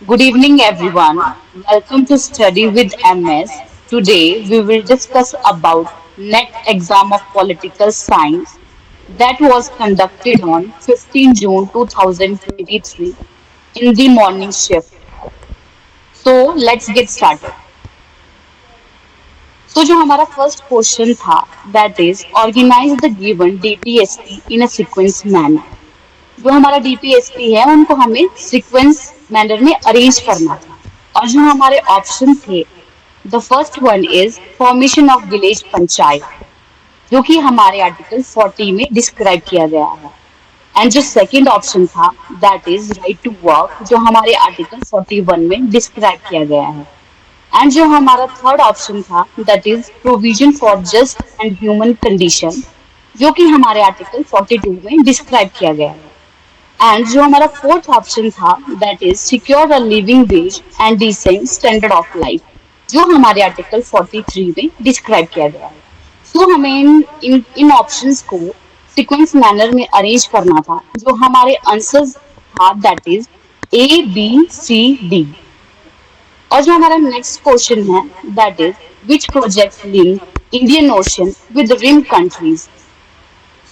Good evening, everyone. Welcome to Study with MS. Today, we will discuss about NET exam of political science that was conducted on 15 June 2023 in the morning shift. So, let's get started. So, जो हमारा first question था, that is organize the given DPSP in a sequence manner. जो हमारा DPSP है उनको हमें sequence manner में arrange करना था और जो हमारे ऑप्शन थे the first one is formation of village panchayat जो कि हमारे आर्टिकल 40 में डिस्क्राइब किया गया है एंड जो सेकंड ऑप्शन था that is right to work जो हमारे आर्टिकल 41 में डिस्क्राइब किया गया है एंड जो हमारा थर्ड ऑप्शन था that is provision for just and human condition जो कि हमारे आर्टिकल 42 में डिस्क्राइब किया गया है एंड जो हमारा फोर्थ ऑप्शन था that is secure a living wage and decent standard of life जो हमारे आर्टिकल 43 में डिस्क्राइब किया गया है सो हमें इन ऑप्शंस को सीक्वेंस मैनर में अरेंज करना था जो हमारे आंसर्स था that is A B C D और जो हमारा नेक्स्ट क्वेश्चन है that is which project link Indian ocean with rim countries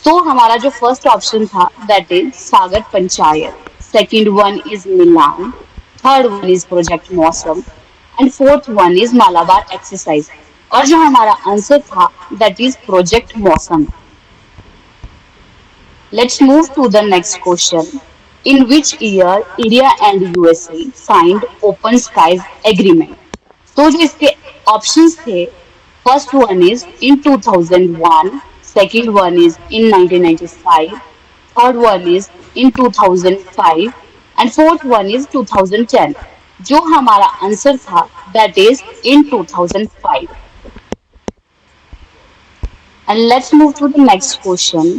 तो हमारा जो फर्स्ट ऑप्शन था that is Sagar panchayat second one is Milan third one is project Mausam and fourth one is Malabar exercise और जो हमारा आंसर था that is project Mausam let's move to the next question in which year India and USA signed open skies agreement तो जो इसके options थे first one is in 2001 second one is in 1995 third one is in 2005 and fourth one is 2010 जो हमारा answer था that is in 2005 and let's move to the next question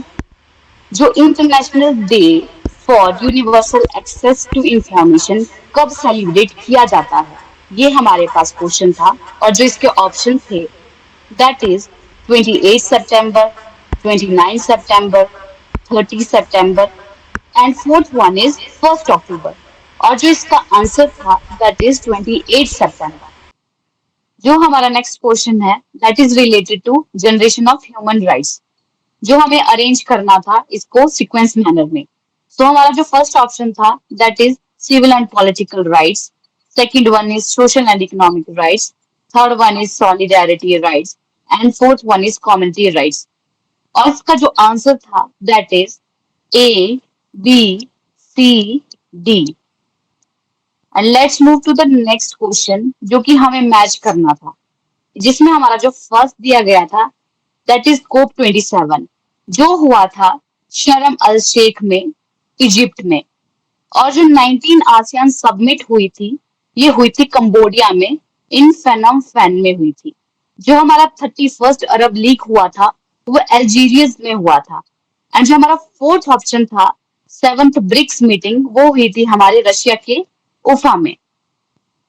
जो international day for universal access to information कब celebrate किया जाता है ये हमारे पास क्वेश्चन था और जो इसके ऑप्शन थे that is 28 September, 29 September, 30 September and fourth one is 1st October और जो इसका आंसर था दैट इज 28 September जो हमारा नेक्स्ट क्वेश्चन है that is related to generation of human rights जो हमें अरेंज करना था इसको सीक्वेंस मैनर में सो हमारा जो फर्स्ट ऑप्शन था that is civil and political rights second one is social and economic rights third one is solidarity rights and fourth one is community rights और इसका जो आंसर था that is A B C D and let's move to the next question जो कि हमें match करना था जिसमें हमारा जो फर्स्ट दिया गया था दैट इज कोप 27 जो हुआ था शर्म अल शेख में इजिप्ट में और जो 19 आसियान सबमिट हुई थी ये हुई थी कंबोडिया में इन फेनम फैन में हुई थी जो हमारा 31st अरब लीग हुआ था वो अल्जीरियस में हुआ था एंड जो हमारा फोर्थ ऑप्शन था सेवंथ ब्रिक्स मीटिंग वो हुई थी हमारे रशिया के उफा में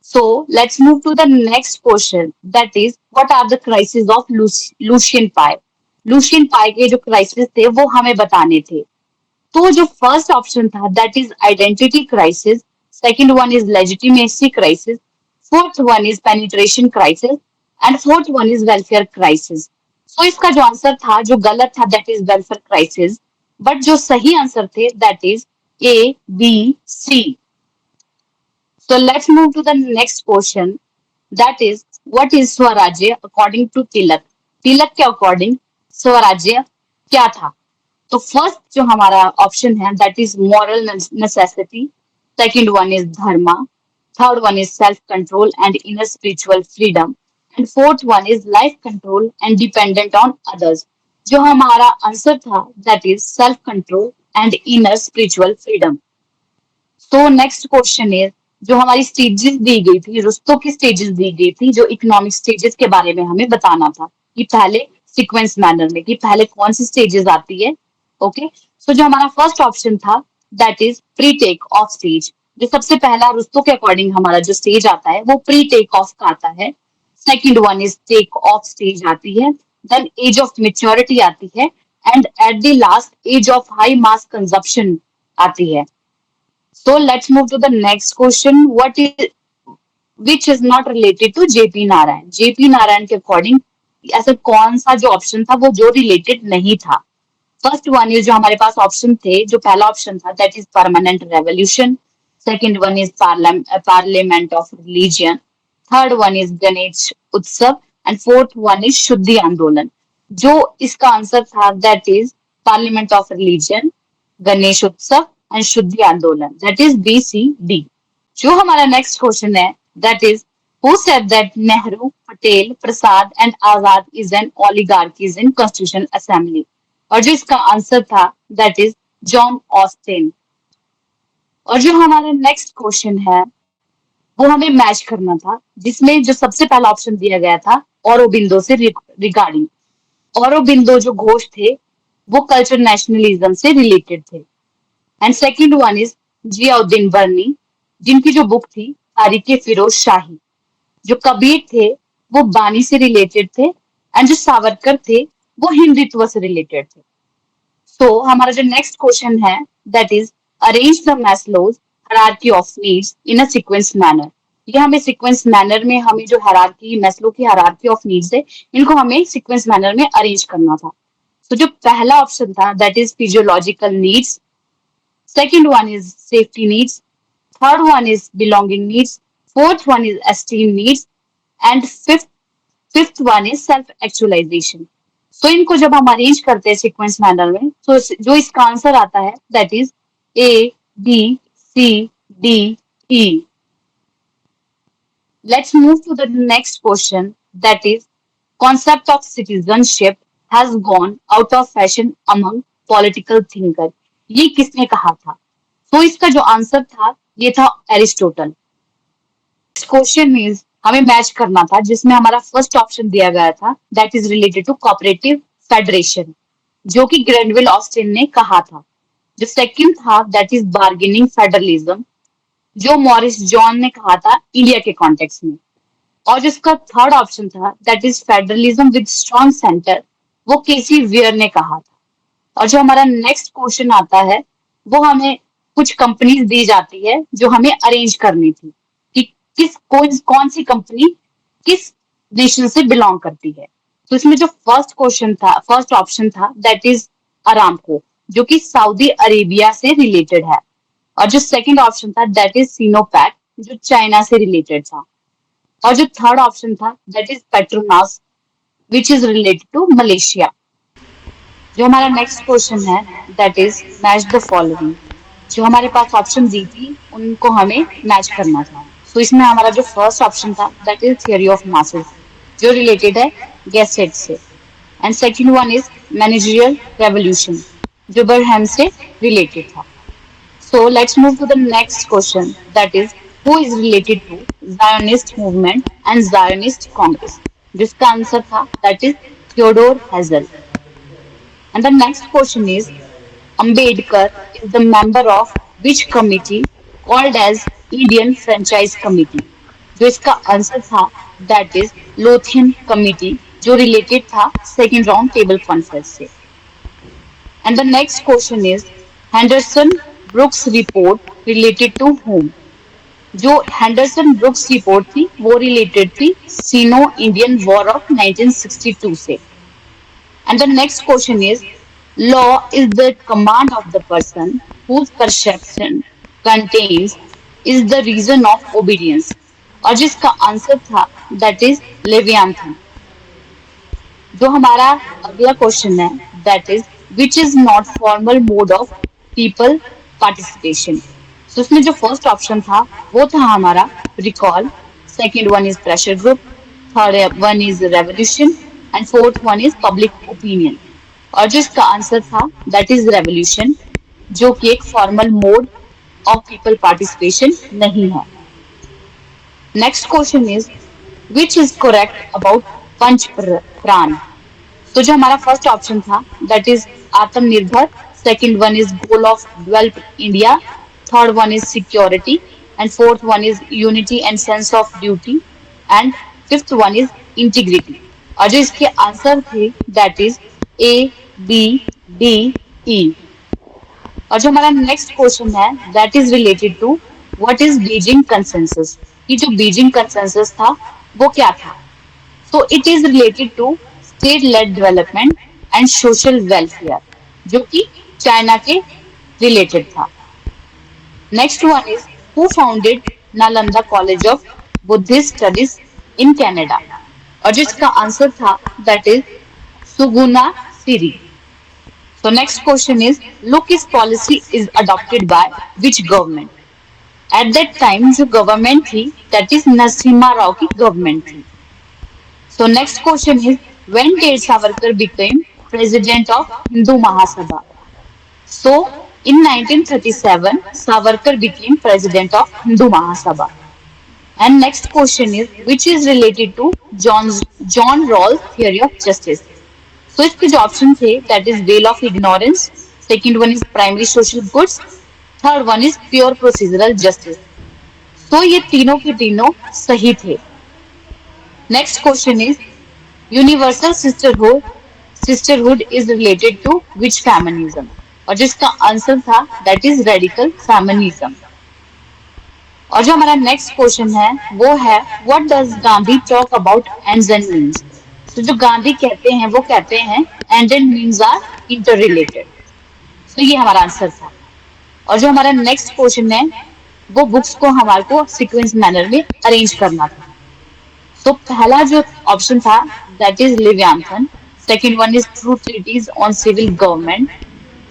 so let's move to the next question that is what are the crisis of Lucian Pye Lucian Pye के जो क्राइसिस थे वो हमें बताने थे तो जो फर्स्ट ऑप्शन था that is identity crisis second one is legitimacy crisis fourth one is penetration crisis and fourth one is welfare crisis so इसका जो आंसर था जो गलत था that is welfare crisis but जो सही आंसर थे that is A B C so let's move to the next question that is what is Swarajya according to Tilak Tilak के अकॉर्डिंग स्वराज्य क्या था तो फर्स्ट जो हमारा ऑप्शन है that is moral necessity second one is Dharma third one is self control and inner spiritual freedom and fourth one is life control and dependent on others जो हमारा आंसर था that is self control and inner spiritual freedom so next question is जो हमारी stages दी गई थी रुस्तों की stages दी गई थी जो इकोनॉमिक स्टेजेस के बारे में हमें बताना था कि पहले सीक्वेंस मैनर में कि पहले कौन सी स्टेजेस आती है ओके सो जो हमारा फर्स्ट ऑप्शन था that is pre take off stage जो सबसे पहला रुस्तों के अकॉर्डिंग हमारा जो स्टेज आता है वो प्री टेक ऑफ का आता है second one is take off stage आती है देन एज ऑफ मेच्योरिटी आती है and at the last age of high mass consumption आती है So let's move to the next question. What is which is not related to JP Narayan. JP Narayan के according ऐसा कौन सा जो ऑप्शन था वो जो रिलेटेड नहीं था. फर्स्ट वन इज जो हमारे पास ऑप्शन थे, जो पहला ऑप्शन था that is permanent revolution. Second one is parliament of religion. Third one is Ganesh Utsav and fourth one is शुद्धि आंदोलन. जो इसका आंसर था that is parliament of religion, Ganesh Utsav and Shuddhi Andolan. That is B C D. जो हमारा नेक्स्ट क्वेश्चन है that is who said that Nehru, Patel, Prasad and Azad is an oligarchies in constitution assembly. और जो इसका आंसर था दैट इज जॉन ऑस्टिन. और जो हमारा नेक्स्ट क्वेश्चन है वो हमें मैच करना था, जिसमें जो सबसे पहला ऑप्शन दिया गया था औरोबिंदो से रिगार्डिंग. औरोबिंदो जो घोष थे वो कल्चर नेशनलिज्म से रिलेटेड थे. And second one is Ziauddin बर्नी, जिनकी जो बुक थी तारीख फिरोज शाही. जो कबीर थे वो बानी से रिलेटेड थे एंड जो सावरकर थे वो हिंदुत्व से रिलेटेड थे. सो हमारा जो नेक्स्ट क्वेश्चन है that is arrange the Maslow's hierarchy of needs in a sequence manner. ये हमें सीक्वेंस मैनर में हमें जो हायरार्की मैस्लो की हायरार्की ऑफ नीड्स है इनको हमें सीक्वेंस मैनर में अरेंज करना था. तो जो पहला ऑप्शन था that is physiological needs. Second one is safety needs. Third one is belonging needs. Fourth one is esteem needs and fifth one is self actualization. So इनको जब हम अरेंज करते हैं सीक्वेंस मैनर में तो जो इसका आंसर आता है that is A B C D E. Let's move to the next question that is concept of citizenship has gone out of fashion among political thinker. ये किसने कहा था? तो इसका जो आंसर था ये था एरिस्टोटल. क्वेश्चन इज हमें मैच करना था, जिसमें हमारा फर्स्ट ऑप्शन दिया गया था that is related to cooperative federation, जो कि ग्रेनविल ऑस्टिन ने कहा था. जो सेकंड था दैट इज बार्गेनिंग फेडरलिज्म, जो मॉरिस जॉन ने कहा था इंडिया के कॉन्टेक्स्ट में. और जिसका थर्ड ऑप्शन था that is federalism with strong centre, वो केसी वियर ने कहा था. और जो हमारा नेक्स्ट क्वेश्चन आता है वो हमें कुछ कंपनीज दी जाती है जो हमें अरेंज करनी थी कि कौन सी कंपनी किस नेशन से बिलोंग करती है. तो इसमें जो फर्स्ट ऑप्शन था दैट इज अरामको, जो कि सऊदी अरेबिया से रिलेटेड है. और जो सेकंड ऑप्शन था दैट इज सिनोपैक, जो चाइना से रिलेटेड था. और जो थर्ड ऑप्शन था that is Petronas, which is related to Malaysia. जो हमारा नेक्स्ट क्वेश्चन है that is match the following. जो हमारे पास ऑप्शन दी थी उनको हमें मैच करना था. तो इसमें हमारा जो फर्स्ट ऑप्शन था that is theory of masses, जो रिलेटेड है गैसेट से. And second one is managerial revolution, जो बरहम से रिलेटेड था. So let's move to the next question that is who is related to Zionist movement and Zionist congress. जिसका answer था that is Theodor Herzl. And the next question is Ambedkar is the member of which committee called as Indian Franchise Committee. जो इसका answer था that is Lothian Committee, जो related था second round table conference से. And the next question is Henderson Brooks report related to whom? जो Henderson Brooks report थी वो related थी Sino-Indian War of 1962 से. And the next question is law is the command of the person whose perception contains is the reason of obedience. और जिसका answer था that is Leviathan. जो हमारा अगला क्वेश्चन है that is which is not formal mode of people participation. तो उसमें जो फर्स्ट ऑप्शन था वो था हमारा recall, second one is pressure group, third one is revolution and fourth one is public opinion. और जो इसका आंसर था दैट इज रेवोल्यूशन, जो कि एक formal mode of people participation नहीं है. Next question is which is correct about Panch Pran. तो जो हमारा फर्स्ट ऑप्शन था that is Atmanirbhar, second one is goal of develop India, third one is security and fourth one is unity and sense of duty and fifth one is integrity. और जो इसके answer थे that is A B D E. और जो हमारा next question है that is related to what is Beijing consensus. ये जो बीजिंग कंसेंसस था वो क्या था? So it is related to state led development and social welfare, जो कि चाइना के रिलेटेड था। Next one is who founded Nalanda college of Buddhist studies in Canada, और जिसका आंसर था that is Suguna Siri. So next question is, look his policy is adopted by which government? At that time जो government थी that is Narasimha Rao की government थी। So next question is, when did Savarkar became president of Hindu Mahasabha? So in 1937 Savarkar became president of Hindu Mahasabha. And next question is, which is related to John Rawls theory of justice? So इसके जो option थे that is veil of ignorance, second one is primary social goods, third one is pure procedural justice. So ये तीनों के तीनों सही थे। Next question is universal sisterhood is related to which feminism, और जिसका आंसर था दैट इज रेडिकल फेमिनिज्म। और जो हमारा नेक्स्ट क्वेश्चन है वो है what does Gandhi talk about ends and means. तो जो गांधी कहते हैं वो कहते हैं end and means are interrelated. तो ये हमारा आंसर था। और जो हमारा नेक्स्ट क्वेश्चन है वो बुक्स को हमारे को सीक्वेंस मैनर में अरेंज करना था। तो पहला जो ऑप्शन था that is leviathan, second one is two treaties on civil government,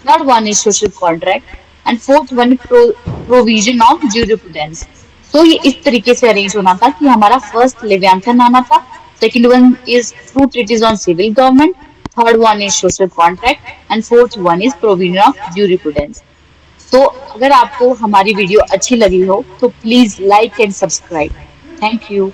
third one is social contract and fourth one provision of jurisprudence. तो ये इस तरीके से अरेंज होना था कि हमारा फर्स्ट लिव्यांथन आना था, second one is true treatise on civil government, third one is social contract and fourth one is provision of jurisprudence. So अगर आपको हमारी वीडियो अच्छी लगी हो तो please like and subscribe. Thank you.